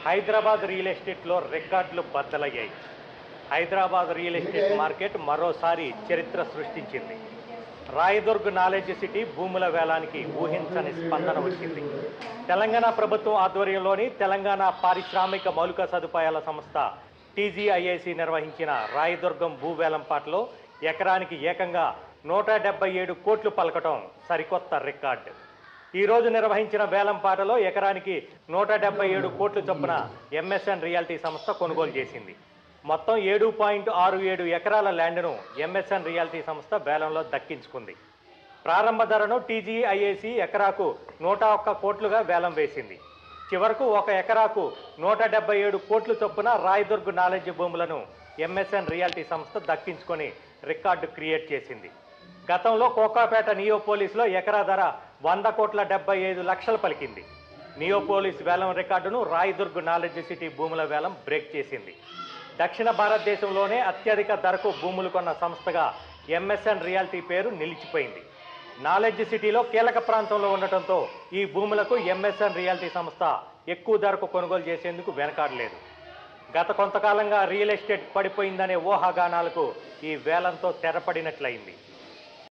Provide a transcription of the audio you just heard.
Hyderabad real ఎస్టేట్లో రికార్డులు బద్దలయ్యాయి. Hyderabad real estate market మరోసారి చరిత్ర సృష్టించింది. రాయదుర్గ్ నాలెడ్జ్ సిటీ భూముల వేలానికి ఊహించని స్పందన వచ్చింది. తెలంగాణ ప్రభుత్వం ఆధ్వర్యంలోని తెలంగాణ పారిశ్రామిక మౌలిక సదుపాయాల సంస్థ టీజీఐఐసి నిర్వహించిన రాయదుర్గం భూవేలంపాట్లో ఎకరానికి ఏకంగా 177 కోట్లు పలకటం సరికొత్త రికార్డు. ఈరోజు నిర్వహించిన వేలంపాటలో ఎకరానికి 177 కోట్ల చొప్పున ఎంఎస్ఎన్ రియాల్టీ సంస్థ కొనుగోలు చేసింది. మొత్తం 7.67 ఎకరాల ల్యాండ్ను ఎంఎస్ఎన్ రియాల్టీ సంస్థ వేలంలో దక్కించుకుంది. ప్రారంభ ధరను టీజీఐఏసి ఎకరాకు 101 కోట్లుగా వేలం వేసింది. చివరకు ఒక ఎకరాకు 177 కోట్ల చొప్పున రాయదుర్గ్ నాలెడ్జ్ భూములను ఎంఎస్ఎన్ రియాల్టీ సంస్థ దక్కించుకొని రికార్డు క్రియేట్ చేసింది. గతంలో కోకాపేట నియోపోలిస్లో ఎకరా ధర 100,75,00,000 పలికింది. నియోపోలిస్ వేలం రికార్డును రాయదుర్గ్ నాలెడ్జ్ సిటీ భూముల వేలం బ్రేక్ చేసింది. దక్షిణ భారతదేశంలోనే అత్యధిక ధరకు భూములు కొన్న సంస్థగా ఎంఎస్ఎన్ రియాల్టీ పేరు నిలిచిపోయింది. నాలెడ్జ్ సిటీలో కీలక ప్రాంతంలో ఉండటంతో ఈ భూములకు ఎంఎస్ఎన్ రియాల్టీ సంస్థ ఎక్కువ ధరకు కొనుగోలు చేసేందుకు వెనకాడలేదు. గత కొంతకాలంగా రియల్ ఎస్టేట్ పడిపోయిందనే ఊహాగానాలకు ఈ వేలంతో తెరపడినట్లయింది.